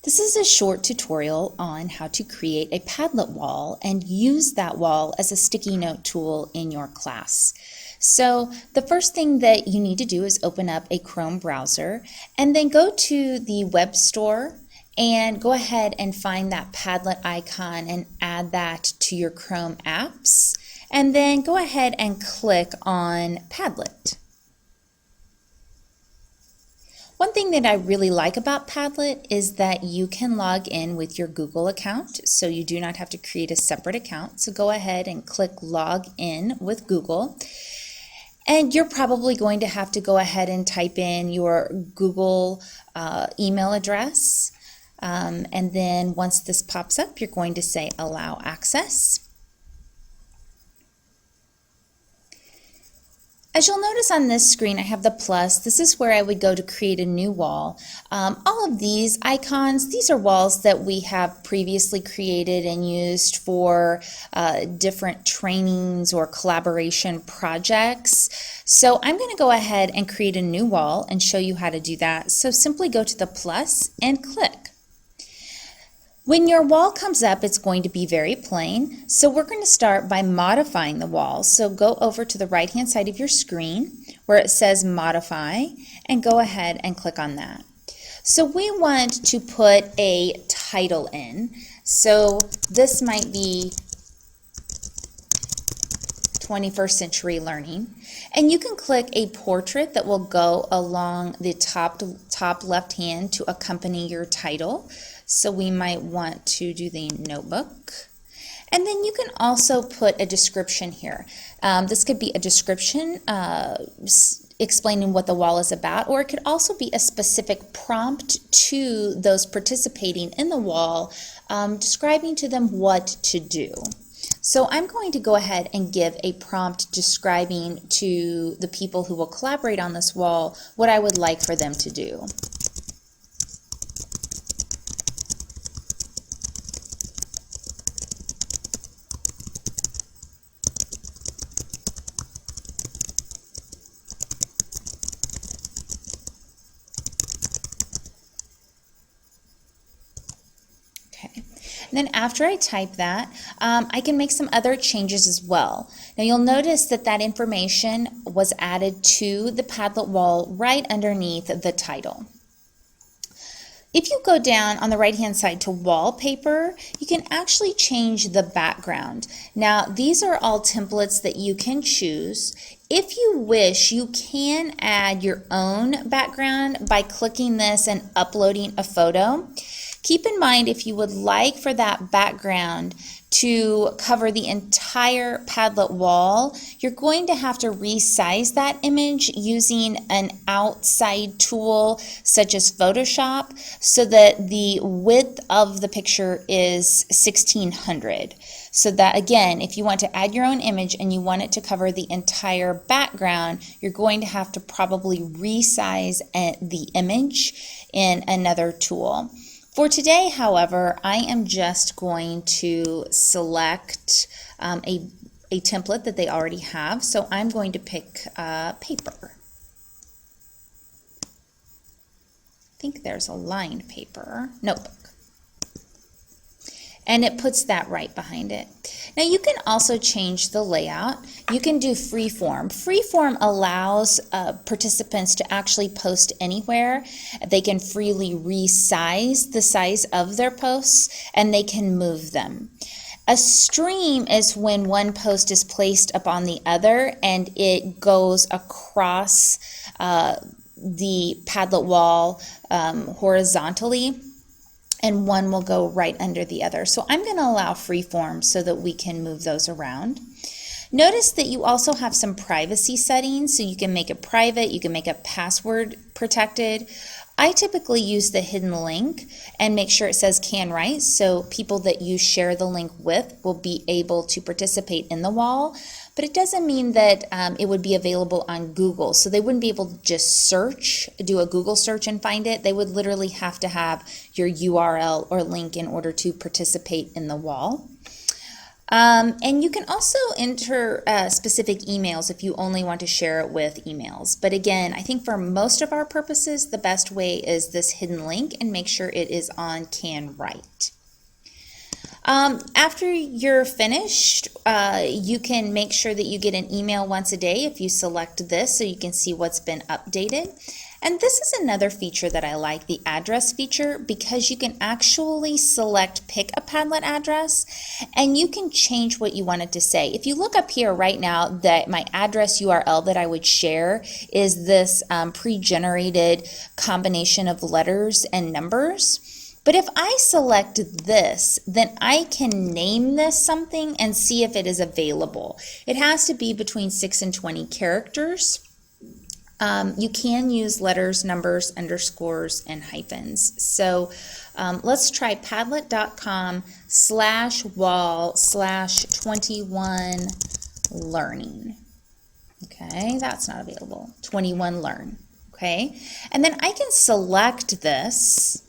This is a short tutorial on how to create a Padlet wall and use that wall as a sticky note tool in your class. So the first thing that you need to do is open up a Chrome browser and then go to the web store and go ahead and find that Padlet icon and add that to your Chrome apps, and then go ahead and click on Padlet. One thing that I really like about Padlet is that you can log in with your Google account, so you do not have to create a separate account. So go ahead and click log in with Google. And you're probably going to have to go ahead and type in your Google email address. And then once this pops up, you're going to say allow access. As you'll notice on this screen, I have the plus. This is where I would go to create a new wall. All of these icons, these are walls that we have previously created and used for different trainings or collaboration projects. So I'm going to go ahead and create a new wall and show you how to do that. So simply go to the plus and click. When your wall comes up, it's going to be very plain. So we're going to start by modifying the wall. So go over to the right-hand side of your screen where it says modify and go ahead and click on that. So we want to put a title in. So this might be 21st Century Learning. And you can click a portrait that will go along the top left hand to accompany your title. So we might want to do the notebook. And then you can also put a description here. This could be a description explaining what the wall is about, or it could also be a specific prompt to those participating in the wall, describing to them what to do. So I'm going to go ahead and give a prompt describing to the people who will collaborate on this wall what I would like for them to do. And then after I type that, I can make some other changes as well. Now you'll notice that that information was added to the Padlet wall right underneath the title. If you go down on the right-hand side to wallpaper, you can actually change the background. Now these are all templates that you can choose. If you wish, you can add your own background by clicking this and uploading a photo. Keep in mind, if you would like for that background to cover the entire Padlet wall, you're going to have to resize that image using an outside tool such as Photoshop so that the width of the picture is 1600. So that, again, if you want to add your own image and you want it to cover the entire background, you're going to have to probably resize the image in another tool. For today, however, I am just going to select a template that they already have. So I'm going to pick paper. I think there's a lined paper notebook. And it puts that right behind it. Now you can also change the layout. You can do freeform. Freeform allows participants to actually post anywhere. They can freely resize the size of their posts and they can move them. A stream is when one post is placed upon the other and it goes across the Padlet wall horizontally, and one will go right under the other. So I'm going to allow freeform so that we can move those around. Notice that you also have some privacy settings, so you can make it private, you can make it password protected. I typically use the hidden link and make sure it says can write, so people that you share the link with will be able to participate in the wall. But it doesn't mean that it would be available on Google. So they wouldn't be able to just search, do a Google search and find it. They would literally have to have your URL or link in order to participate in the wall. And you can also enter specific emails if you only want to share it with emails. But again, I think for most of our purposes, the best way is this hidden link, and make sure it is on Can Write. After you're finished, you can make sure that you get an email once a day if you select this, so you can see what's been updated. And this is another feature that I like, the address feature, because you can actually pick a Padlet address, and you can change what you want it to say. If you look up here right now, that my address URL that I would share is this pre-generated combination of letters and numbers. But if I select this, then I can name this something and see if it is available. It has to be between 6 and 20 characters. You can use letters, numbers, underscores, and hyphens. So let's try padlet.com/wall/21learning. Okay, that's not available. 21 learn. Okay, and then I can select this.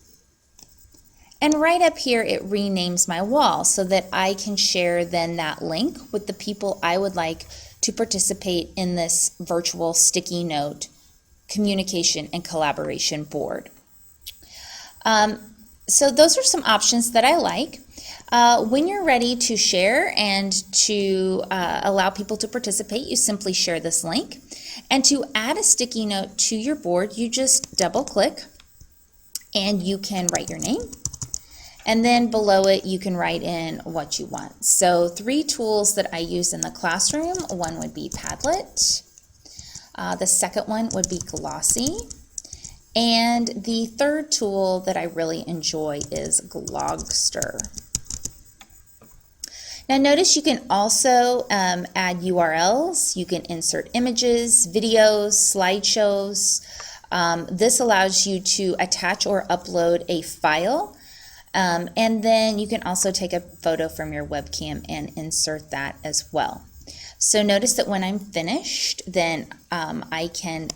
And right up here, it renames my wall so that I can share then that link with the people I would like to participate in this virtual sticky note communication and collaboration board. So those are some options that I like. When you're ready to share and to allow people to participate, you simply share this link. And to add a sticky note to your board, you just double click and you can write your name. And then below it, you can write in what you want. So 3 tools that I use in the classroom. One would be Padlet. The second one would be Glossy. And the third tool that I really enjoy is Glogster. Now notice you can also add URLs. You can insert images, videos, slideshows. This allows you to attach or upload a file. And then you can also take a photo from your webcam and insert that as well. So notice that when I'm finished, then I can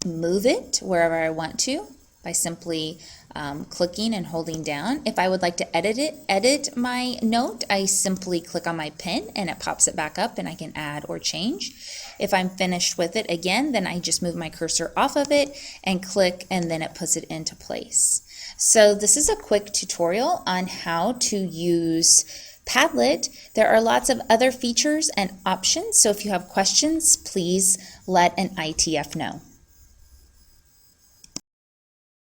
move it wherever I want to by simply clicking and holding down. If I would like to edit my note, I simply click on my pen and it pops it back up and I can add or change. If I'm finished with it again, then I just move my cursor off of it and click, and then it puts it into place. So this is a quick tutorial on how to use Padlet. There are lots of other features and options, so if you have questions, please let an ITF know.